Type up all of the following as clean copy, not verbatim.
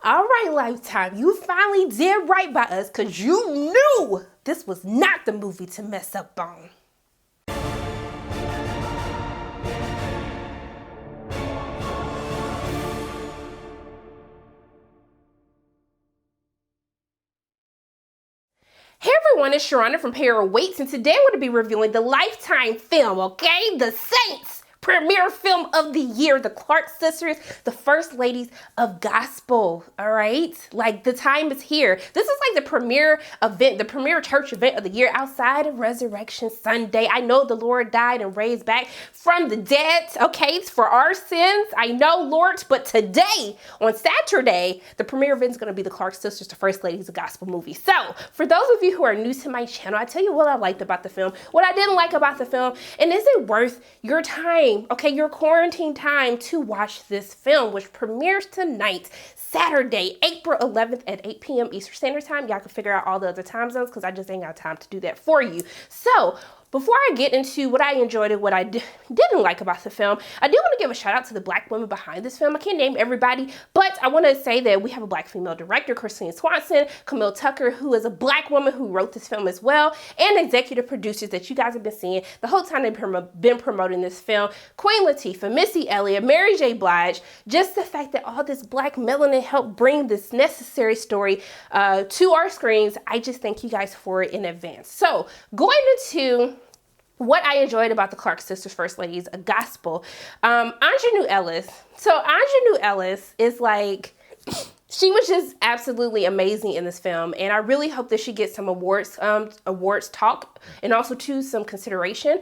All right, Lifetime, you finally did right by us because you knew this was not the movie to mess up on. Hey everyone, it's Sharona from Para Waits, and today I'm going to be reviewing the Lifetime film, okay? The Saints premiere film of the year, the Clark sisters, the first ladies of gospel, all right? Like, the time is here. This is like the premiere event, the premiere church event of the year outside of Resurrection Sunday. I know the Lord died and raised back from the dead, okay? It's for our sins. I know, Lord, but today, on Saturday, the premiere event is going to be the Clark sisters, the first ladies of gospel movie. So, for those of you who are new to my channel, I tell you what I liked about the film, what I didn't like about the film, and is it worth your time? Okay, your quarantine time to watch this film, which premieres tonight, Saturday, April 11th at 8 p.m. Eastern Standard Time. Y'all can figure out all the other time zones because I just ain't got time to do that for you. So, before I get into what I enjoyed and what I didn't like about the film, I do want to give a shout out to the Black women behind this film. I can't name everybody, but I want to say that we have a Black female director, Christine Swanson, Camille Tucker, who is a Black woman who wrote this film as well, and executive producers that you guys have been seeing the whole time they've been promoting this film. Queen Latifah, Missy Elliott, Mary J. Blige, just the fact that all this Black melanin helped bring this necessary story to our screens, I just thank you guys for it in advance. So, going into what I enjoyed about the Clark sisters, First Ladies, a gospel, Aunjanue Ellis. So Aunjanue Ellis is like, she was just absolutely amazing in this film, and I really hope that she gets some awards talk, and also to some consideration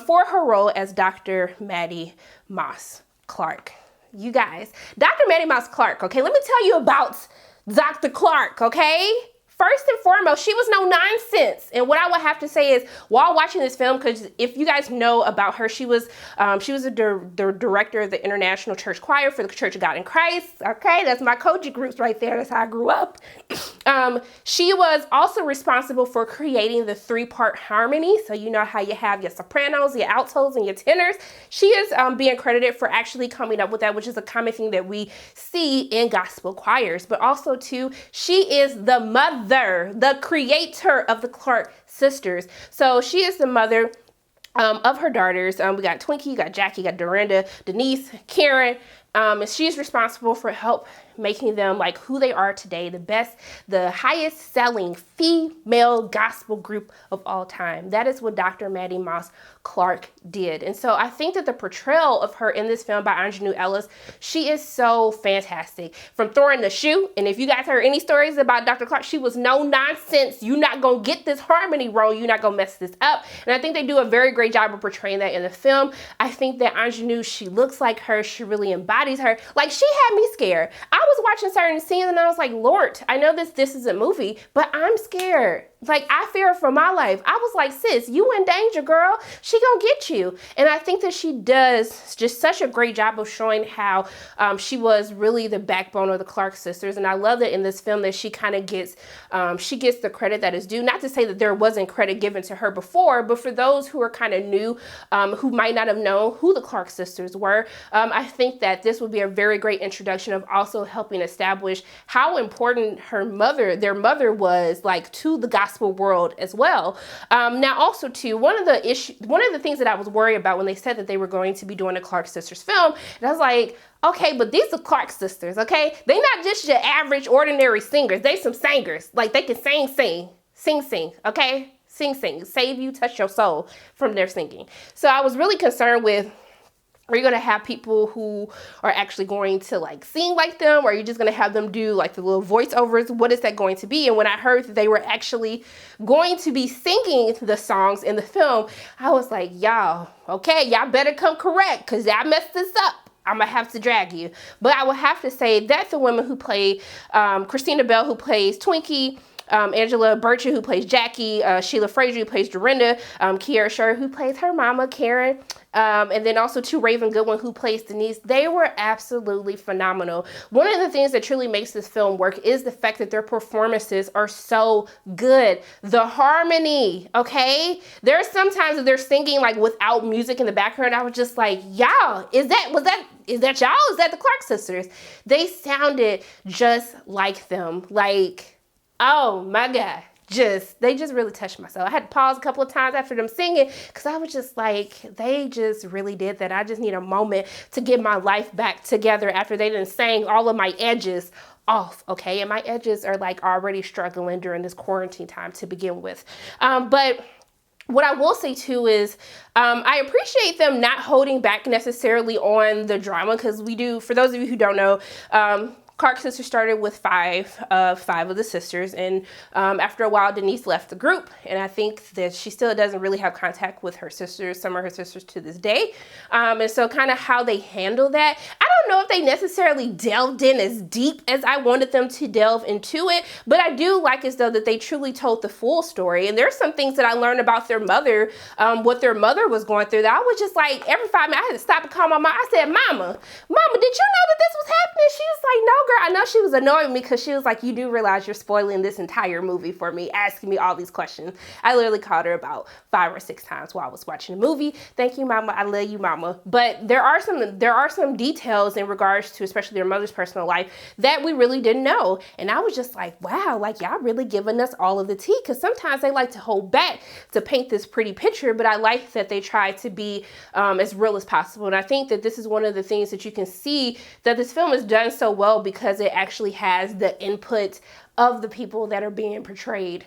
for her role as Dr. Madi Mas Clark. You guys, Dr. Madi Mas Clark, okay, let me tell you about Dr. Clark, okay? First and foremost, she was no nonsense. And what I would have to say is, while watching this film, because if you guys know about her, she was the director of the International Church Choir for the Church of God in Christ. Okay, that's my Koji groups right there. That's how I grew up. She was also responsible for creating the three-part harmony. So you know how you have your sopranos, your altos, and your tenors. She is being credited for actually coming up with that, which is a common thing that we see in gospel choirs. But also, too, she is the mother, the creator of the Clark sisters. So she is the mother of her daughters. We got Twinkie, you got Jackie, you got Dorinda, Denise, Karen, and she's responsible for help making them like who they are today, the highest selling female gospel group of all time. That is what Dr. Madi Mas Clark did. And so I think that the portrayal of her in this film by Aunjanue Ellis, she is so fantastic. From throwing the shoe, and if you guys heard any stories about Dr. Clark, she was no nonsense. You're not gonna get this harmony wrong. You're not gonna mess this up. And I think they do a very great job of portraying that in the film. I think that Aunjanue, she looks like her. She really embodies her. Like, she had me scared. I was watching certain scenes and I was like, Lord, I know this is a movie, but I'm scared. Like, I fear for my life. I was like, sis, you in danger, girl. She gonna get you. And I think that she does just such a great job of showing how she was really the backbone of the Clark sisters. And I love that in this film that she kind of gets, the credit that is due. Not to say that there wasn't credit given to her before, but for those who are kind of new, who might not have known who the Clark sisters were, I think that this would be a very great introduction of also helping establish how important their mother was, like, to the gospel world as well. Now also too, one of the things that I was worried about when they said that they were going to be doing a Clark sisters film, and I was like, okay, but these are Clark sisters, okay? They not just your average ordinary singers. They some singers. Like, they can sing, okay? Sing, save you, touch your soul from their singing. So I was really concerned with, are you going to have people who are actually going to like sing like them? Or are you just going to have them do like the little voiceovers? What is that going to be? And when I heard that they were actually going to be singing the songs in the film, I was like, y'all, okay, y'all better come correct because y'all messed this up. I'm going to have to drag you. But I will have to say that the women who play Christina Bell, who plays Twinkie, Angela Bircher, who plays Jackie, Sheila Frazier, who plays Dorinda, Kiara Sher, who plays her mama, Karen, and then also to Raven Goodwin, who plays Denise. They were absolutely phenomenal. One of the things that truly makes this film work is the fact that their performances are so good. The harmony, okay? There are sometimes that they're singing like without music in the background. I was just like, y'all, is is that y'all? Is that the Clark sisters? They sounded just like them. Like, oh my God. They just really touched my soul. I had to pause a couple of times after them singing because I was just like, they just really did that. I just need a moment to get my life back together after they done sang all of my edges off, okay? And my edges are like already struggling during this quarantine time to begin with. But what I will say too is I appreciate them not holding back necessarily on the drama, because we do, for those of you who don't know, Clark sisters started with five of the sisters, and after a while Denise left the group, and I think that she still doesn't really have contact with her sisters, some of her sisters to this day, and so kind of how they handle that, I don't know if they necessarily delved in as deep as I wanted them to delve into it, but I do like as though that they truly told the full story. And there's some things that I learned about their mother, what their mother was going through, that I was just like, every 5 minutes I had to stop and call my mom. I said, Mama, did you know that this was happening? She was like, no, girl. I know she was annoying me because she was like, you do realize you're spoiling this entire movie for me, asking me all these questions. I literally called her about 5 or 6 times while I was watching the movie. Thank you, Mama. I love you, Mama. But there are some details in regards to especially their mother's personal life that we really didn't know. And I was just like, wow, like y'all really giving us all of the tea, because sometimes they like to hold back to paint this pretty picture, but I like that they try to be as real as possible. And I think that this is one of the things that you can see that this film is done so well, because it actually has the input of the people that are being portrayed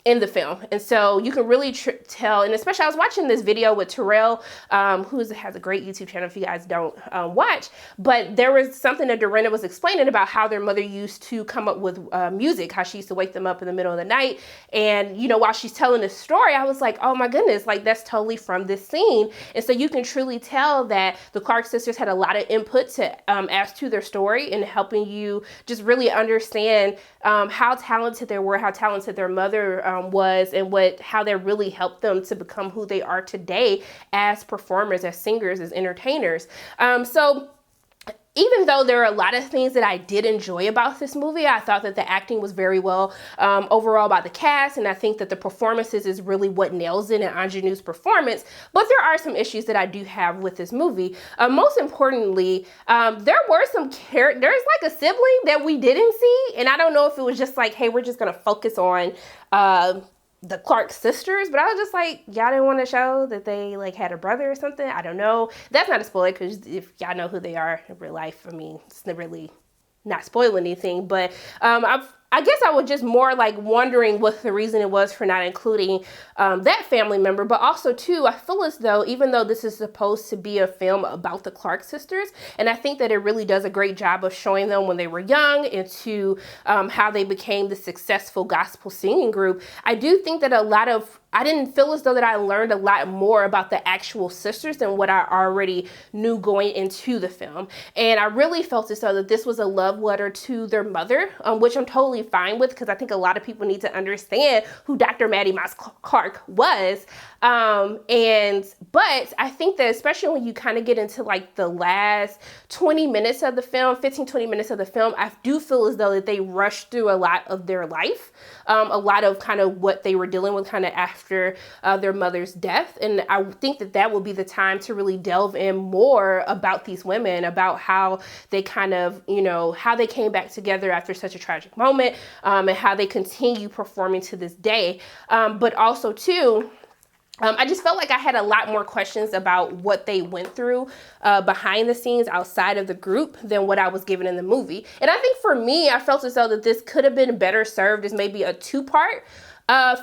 in the film. And so you can really tell, and especially I was watching this video with Terrell, who has a great YouTube channel if you guys don't watch, but there was something that Dorinda was explaining about how their mother used to come up with music, how she used to wake them up in the middle of the night. And, you know, while she's telling this story, I was like, oh my goodness, like that's totally from this scene. And so you can truly tell that the Clark sisters had a lot of input to as to their story, and helping you just really understand how talented they were, how talented their mother was, and how that really helped them to become who they are today as performers, as singers, as entertainers. So even though there are a lot of things that I did enjoy about this movie, I thought that the acting was very well overall by the cast, and I think that the performances is really what nails it in Ingenue's performance. But there are some issues that I do have with this movie. Most importantly, there were some there's like a sibling that we didn't see, and I don't know if it was just like, hey, we're just gonna focus on the Clark sisters, but I was just like, y'all didn't want to show that they like had a brother or something? I don't know. That's not a spoiler, because if y'all know who they are in real life, I mean, it's really not spoiling anything, but I guess I was just more like wondering what the reason it was for not including that family member. But also too, I feel as though, even though this is supposed to be a film about the Clark sisters, and I think that it really does a great job of showing them when they were young, and to how they became the successful gospel singing group, I do think that I didn't feel as though that I learned a lot more about the actual sisters than what I already knew going into the film. And I really felt as though that this was a love letter to their mother, which I'm totally fine with, because I think a lot of people need to understand who Dr. Madi Mas Clark was. But I think that especially when you kind of get into like the last 20 minutes of the film, 15, 20 minutes of the film, I do feel as though that they rushed through a lot of their life, a lot of kind of what they were dealing with kind of after their mother's death. And I think that that will be the time to really delve in more about these women, about how they kind of, you know, how they came back together after such a tragic moment, and how they continue performing to this day. But also too, I just felt like I had a lot more questions about what they went through behind the scenes outside of the group than what I was given in the movie. And I think for me, I felt as though that this could have been better served as maybe a 2-part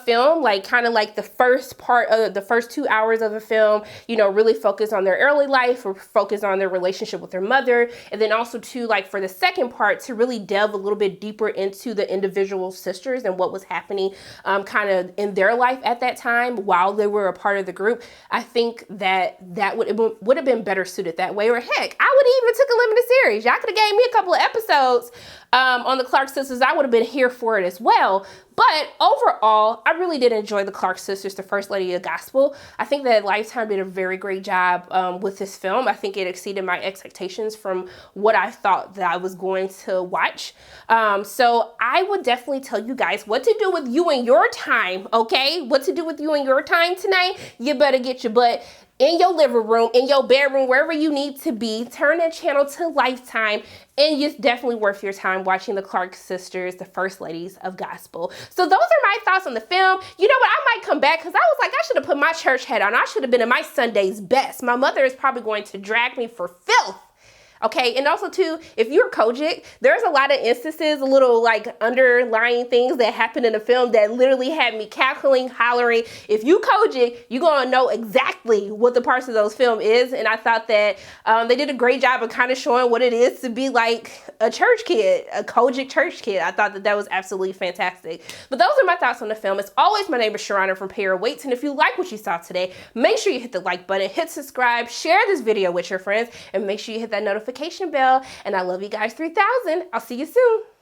film, like kind of like the first part of the first 2 hours of the film, you know, really focus on their early life, or focus on their relationship with their mother. And then also too, like for the second part, to really delve a little bit deeper into the individual sisters and what was happening kind of in their life at that time while they were a part of the group. I think that would have been better suited that way. Or heck, I would even took a limited series. Y'all could have gave me a couple of episodes on the Clark sisters. I would have been here for it as well. But overall, I really did enjoy the Clark sisters, the First Lady of Gospel. I think that Lifetime did a very great job with this film. I think it exceeded my expectations from what I thought that I was going to watch. So I would definitely tell you guys what to do with you and your time, okay? What to do with you and your time tonight. You better get your butt in your living room, in your bedroom, wherever you need to be. Turn that channel to Lifetime, and it's definitely worth your time watching the Clark sisters, the first ladies of gospel. So those are my thoughts on the film. You know what? I might come back because I was like, I should have put my church hat on. I should have been in my Sunday's best. My mother is probably going to drag me for filth. Okay, and also too, if you're Kojic, there's a lot of instances, little like underlying things that happened in the film that literally had me cackling, hollering. If you Kojic, you're gonna know exactly what the parts of those film is. And I thought that they did a great job of kind of showing what it is to be like a church kid, a Kojic church kid. I thought that was absolutely fantastic. But those are my thoughts on the film. As always, my name is Sharana from Pair of Weights, and if you like what you saw today, make sure you hit the like button, hit subscribe, share this video with your friends, and make sure you hit that notification bell. And I love you guys 3000. I'll see you soon.